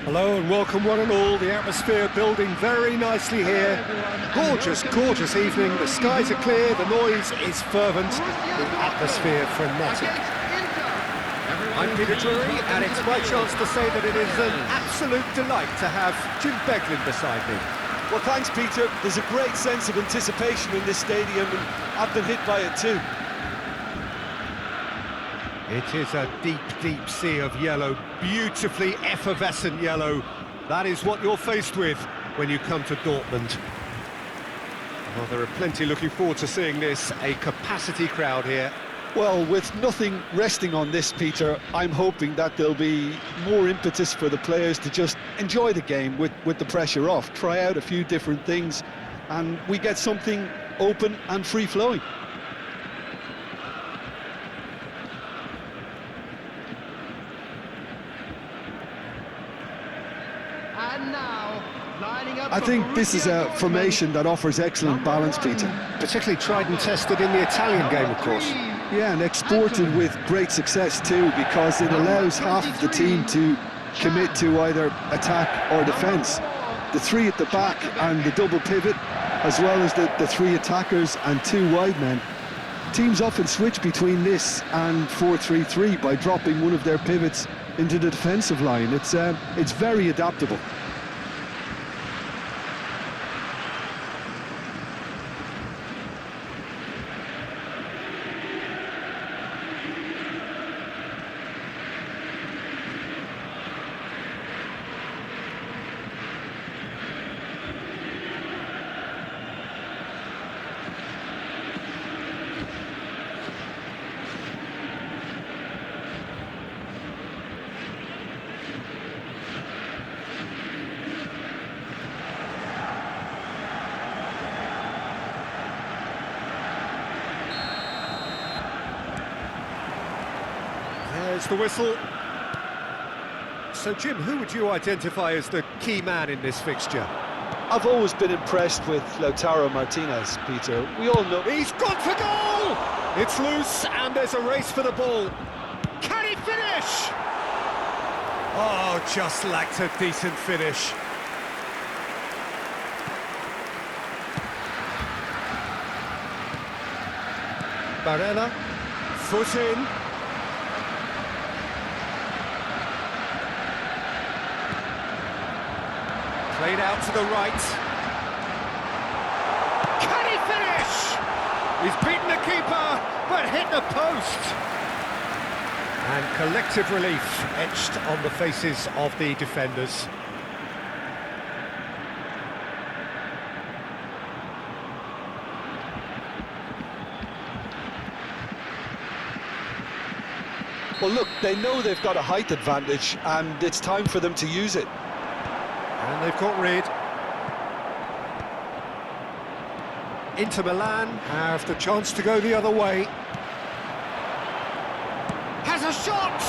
Hello and welcome one and all. The atmosphere building very nicely here. Gorgeous, gorgeous evening. The skies are clear, the noise is fervent, the atmosphere frenetic. I'm Peter Drury, and it's my chance to say that it is an absolute delight to have Jim Beglin beside me. Well, thanks, Peter. There's a great sense of anticipation in this stadium, and I've been hit by it too. It is a deep, deep sea of yellow, beautifully effervescent yellow. That is what you're faced with when you come to Dortmund. Well, there are plenty looking forward to seeing this, a capacity crowd here. Well, with nothing resting on this, Peter, I'm hoping that there'll be more impetus for the players to just enjoy the game with the pressure off, try out a few different things, and we get something open and free-flowing. I think this is a formation that offers excellent balance, Peter. Particularly tried and tested in the Italian game, of course. Yeah, and exported with great success too, because it allows half of the team to commit to either attack or defence. The three at the back and the double pivot, as well as the three attackers and two wide men. Teams often switch between this and 4-3-3 by dropping one of their pivots into the defensive line. It's very adaptable. There's the whistle. So, Jim, who would you identify as the key man in this fixture? I've always been impressed with Lautaro Martinez, Peter. We all know... He's gone for goal! It's loose, and there's a race for the ball. Can he finish? Oh, just lacked a decent finish. Barella, foot in. Played out to the right. Can he finish? He's beaten the keeper, but hit the post. And collective relief etched on the faces of the defenders. Well, look, they know they've got a height advantage, and it's time for them to use it. And they've got rid. Inter Milan have the chance to go the other way. Has a shot!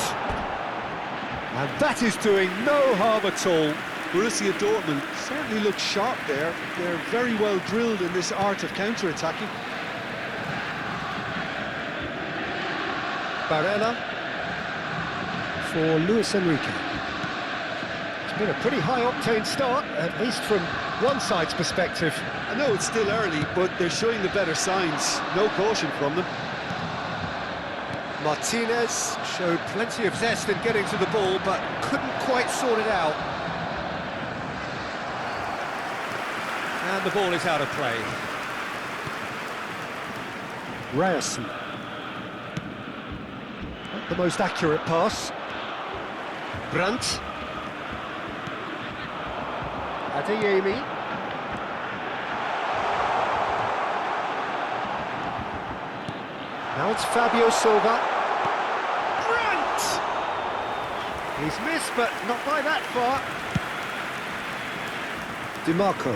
And that is doing no harm at all. Borussia Dortmund certainly look sharp there. They're very well drilled in this art of counter-attacking. Barella for Luis Enrique. It's been a pretty high-octane start, at least from one side's perspective. I know it's still early, but they're showing the better signs. No caution from them. Martinez showed plenty of zest in getting to the ball, but couldn't quite sort it out. And the ball is out of play. Ryerson. Not the most accurate pass. Brandt. Adeyemi. Now it's Fabio Silva. Brandt! He's missed, but not by that far. DiMarco.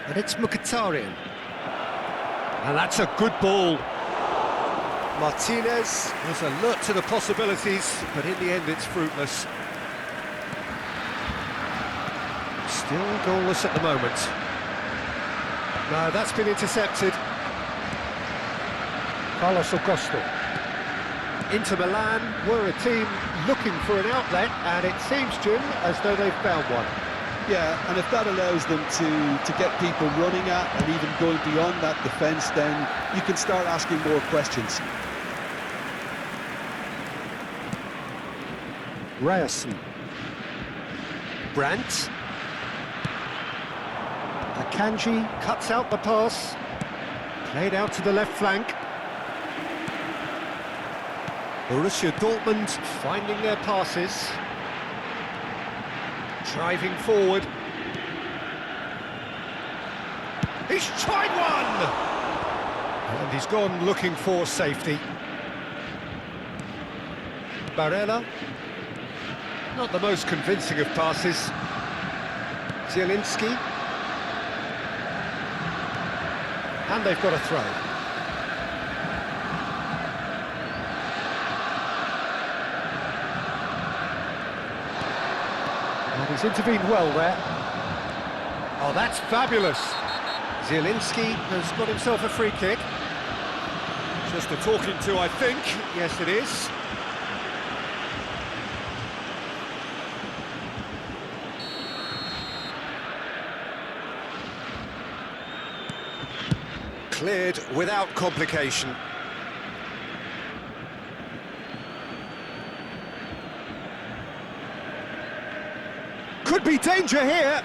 And it's Mkhitaryan. And that's a good ball. Martinez is alert to the possibilities, but in the end it's fruitless. Still goalless at the moment. No, that's been intercepted. Carlos Augusto. Inter Milan were a team looking for an outlet, and it seems, Jim, as though they've found one. Yeah, and if that allows them to get people running at and even going beyond that defence, then you can start asking more questions. Ryerson. Brandt. Akanji cuts out the pass. Played out to the left flank. Borussia Dortmund finding their passes. Driving forward. He's tried one! And he's gone looking for safety. Barella. Not the most convincing of passes. Zielinski. And they've got a throw. And he's intervened well there. Oh, that's fabulous. Zielinski has got himself a free kick. Just a talking to, I think. Yes, it is. Cleared without complication. Could be danger here.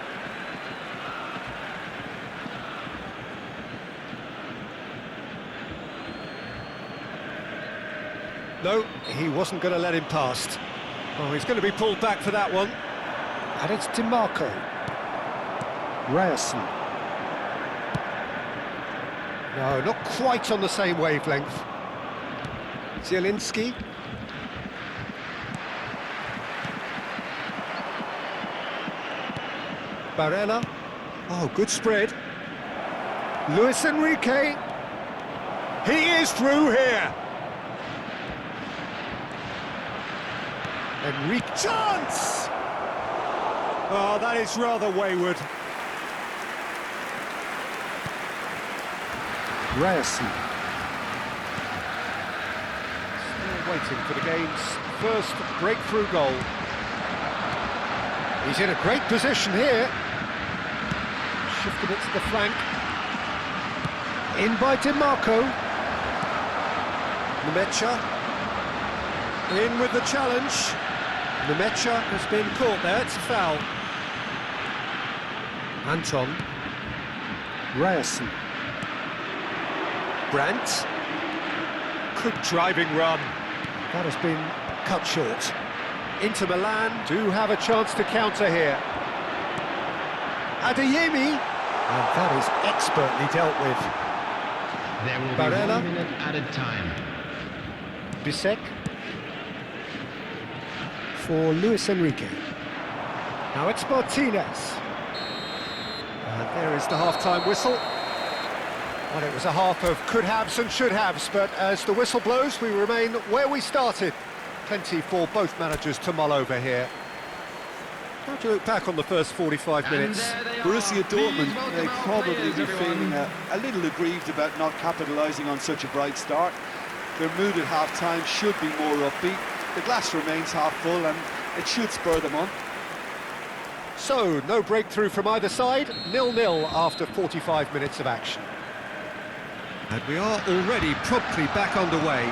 No, he wasn't going to let him past. Oh, he's going to be pulled back for that one. And it's DiMarco. Ryerson. No, not quite on the same wavelength. Zielinski. Barella. Oh, good spread. Luis Enrique. He is through here. Enrique. Chance! Oh, that is rather wayward. Ryerson. Still waiting for the game's first breakthrough goal. He's in a great position here. Shifted it to the flank. In by DiMarco. Nemecha. In with the challenge. Nemecha has been caught there, it's a foul. Anton. Ryerson. Brandt. Good driving run. That has been cut short. Inter Milan do have a chance to counter here. Adeyemi. And that is expertly dealt with. There will Barella. be 1 minute added time. Bisek. For Luis Enrique. Now it's Martinez. And there is the half-time whistle. Well, it was a half of could-haves and should-haves, but as the whistle blows, we remain where we started. Plenty for both managers to mull over here. How do you look back on the first 45 minutes? Borussia Dortmund, they probably be feeling a little aggrieved about not capitalising on such a bright start. Their mood at half-time should be more upbeat. The glass remains half full and it should spur them on. So, no breakthrough from either side, 0-0 after 45 minutes of action. And we are already promptly back underway.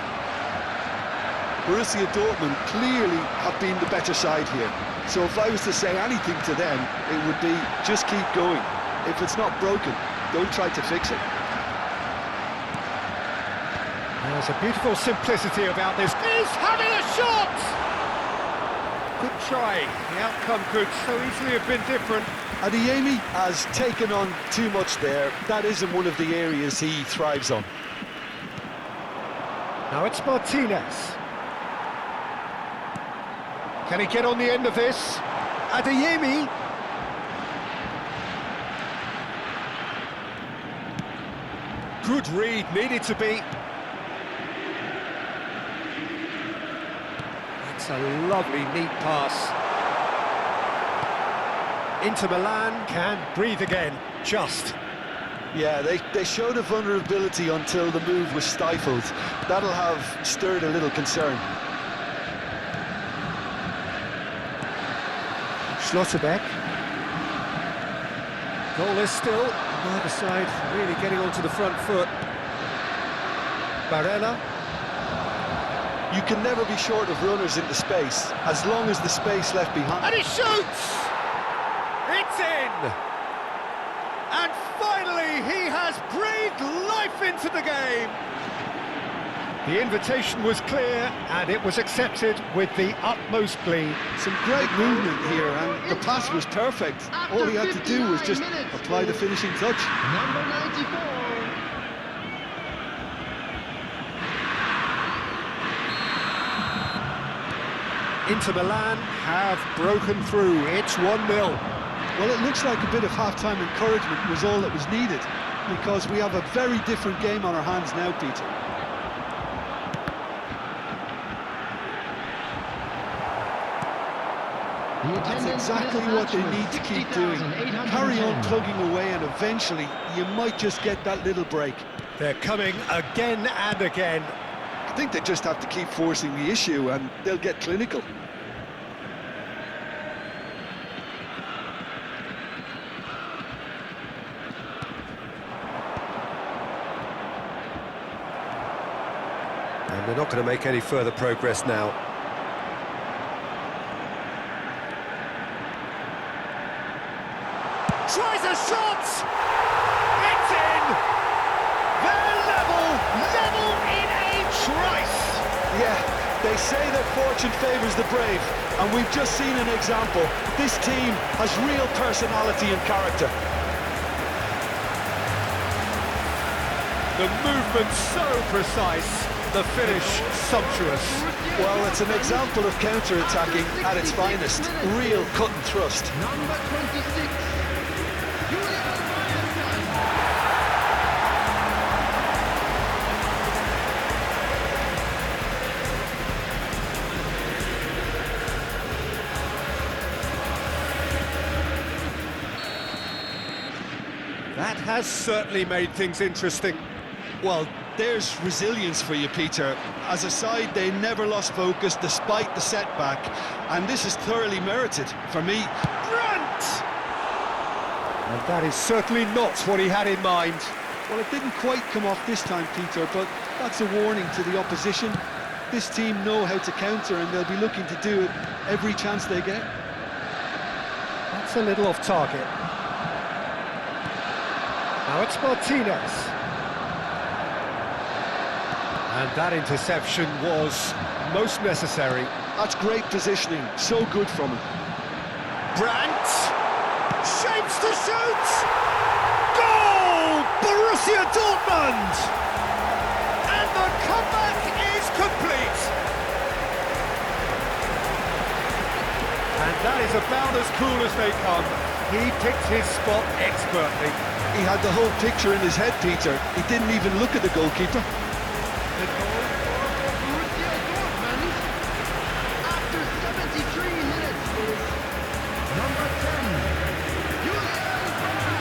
Borussia Dortmund clearly have been the better side here. So if I was to say anything to them, it would be just keep going. If it's not broken, don't try to fix it. There's a beautiful simplicity about this. He's having a shot! Good try. The outcome could so easily have been different. Adeyemi has taken on too much there. That isn't one of the areas he thrives on. Now it's Martinez. Can he get on the end of this? Adeyemi. Good read, needed to be. That's a lovely, neat pass. Inter Milan can breathe again, just. Yeah, they showed a vulnerability until the move was stifled. That'll have stirred a little concern. Schlotterbeck. Goalless still. Neither side really getting onto the front foot. Barella. You can never be short of runners into space, as long as the space left behind. And he shoots! It's in! And finally, he has breathed life into the game! The invitation was clear, and it was accepted with the utmost glee. Some great movement here, and the pass was perfect. All he had to do was just apply the finishing touch. Number 94. Inter Milan have broken through. It's 1-0. Well, it looks like a bit of half-time encouragement was all that was needed, because we have a very different game on our hands now, Peter. That's exactly what they need to keep doing. Carry on plugging away, and eventually you might just get that little break. They're coming again and again. I think they just have to keep forcing the issue, and they'll get clinical. And they're not going to make any further progress now. Tries a shot! It's in! They're level in a trice! Yeah, they say that fortune favours the brave, and we've just seen an example. This team has real personality and character. The movement so precise, the finish sumptuous. Well, it's an example of counter-attacking at its finest. Real cut and thrust. Number 26. That has certainly made things interesting. Well, there's resilience for you, Peter. As a side, they never lost focus despite the setback, and this is thoroughly merited for me. Grant! And that is certainly not what he had in mind. Well, it didn't quite come off this time, Peter, but that's a warning to the opposition. This team know how to counter, and they'll be looking to do it every chance they get. That's a little off target. Now it's Martinez. And that interception was most necessary. That's great positioning, so good from him. Brandt shapes to shoot! Goal! Borussia Dortmund! And the comeback is complete! And that is about as cool as they come. He picked his spot expertly. He had the whole picture in his head, Peter. He didn't even look at the goalkeeper. The goal for Borussia Dortmund after 73 minutes is number 10, Julian Brandt.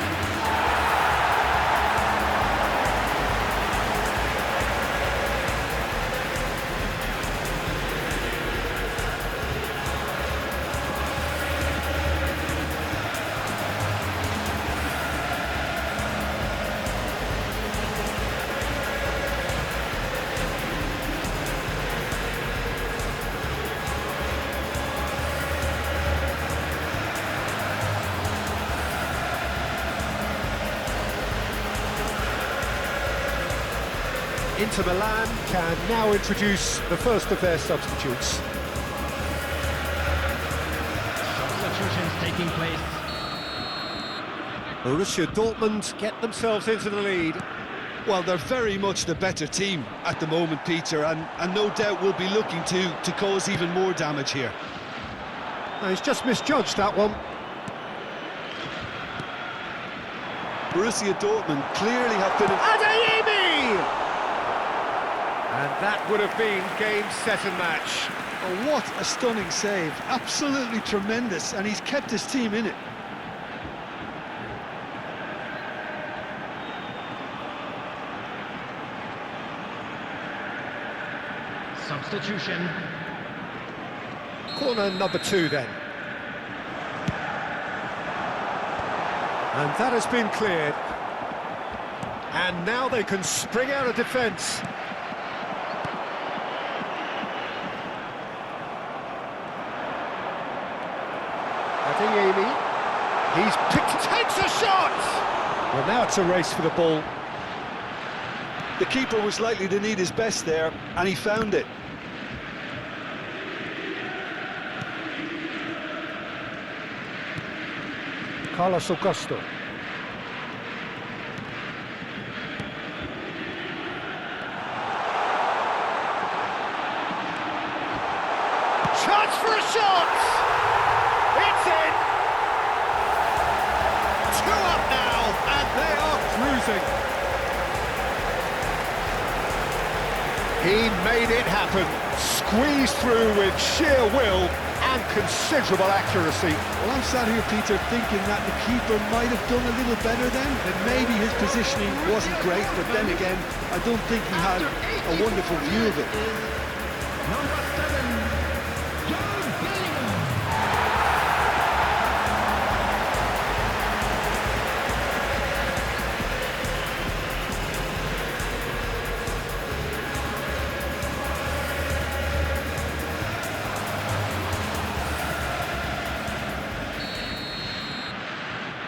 Inter Milan can now introduce the first of their substitutes. Substitutions taking place. Borussia Dortmund get themselves into the lead. Well, they're very much the better team at the moment, Peter, and no doubt will be looking to cause even more damage here. Now, he's just misjudged that one. Borussia Dortmund clearly have been... Adeyemi! And that would have been game, set and match. Oh, what a stunning save. Absolutely tremendous, and he's kept his team in it. substitution. Corner number 2 then. And that has been cleared. And now they can spring out of defence. Adeyemi. He's picked, takes a shot! Well, now it's a race for the ball. The keeper was likely to need his best there, and he found it. Carlos Augusto. Chance for a shot! It's in! 2 up now, and they are cruising. He made it happen, squeezed through with sheer will and considerable accuracy. Well, I'm sat here, Peter, thinking that the keeper might have done a little better then, that maybe his positioning wasn't great, but then again, I don't think he had a wonderful view of it. Number 7, John Bellingham.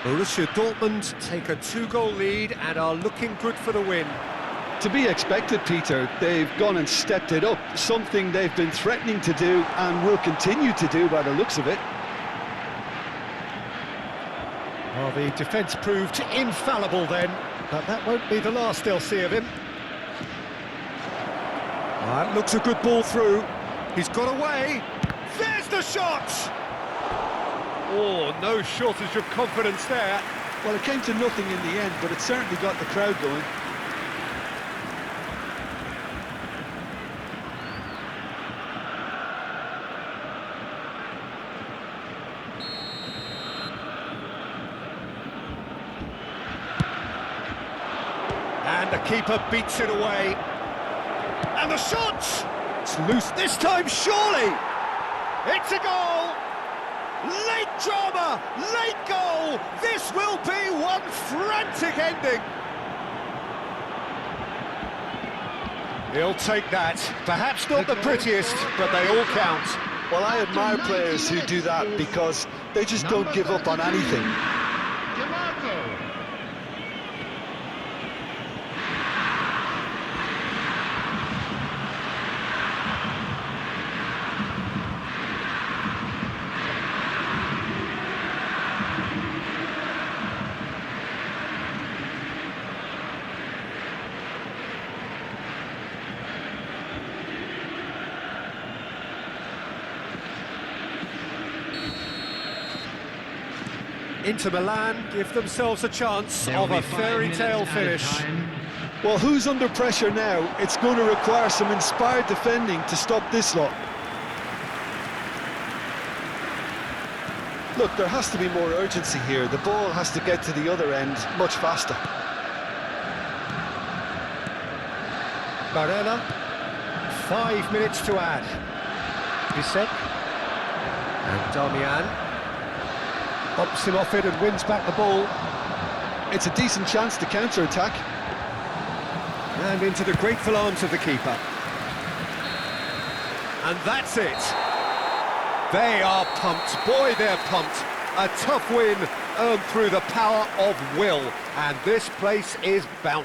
Borussia Dortmund take a 2-goal lead and are looking good for the win. To be expected, Peter. They've gone and stepped it up, something they've been threatening to do and will continue to do by the looks of it. Well, the defence proved infallible then, but that won't be the last they'll see of him. That looks a good ball through. He's got away. There's the shot! Oh, no shortage of confidence there. Well, it came to nothing in the end, but it certainly got the crowd going. And the keeper beats it away. And the shot! It's loose this time, surely! It's a goal! Late drama, late goal! This will be one frantic ending! He'll take that. Perhaps not the prettiest, but they all count. Well, I admire players who do that because they just don't give up on anything. Inter Milan give themselves a chance There will of be a 5 fairy minutes tale added finish. time. Well, who's under pressure now? It's going to require some inspired defending to stop this lot. Look, there has to be more urgency here. The ball has to get to the other end much faster. Barella, 5 minutes to add. Bisek and Damian hops him off it and wins back the ball. It's a decent chance to counter-attack. And into the grateful arms of the keeper. And that's it. They are pumped. Boy, they're pumped. A tough win earned through the power of will. And this place is bound.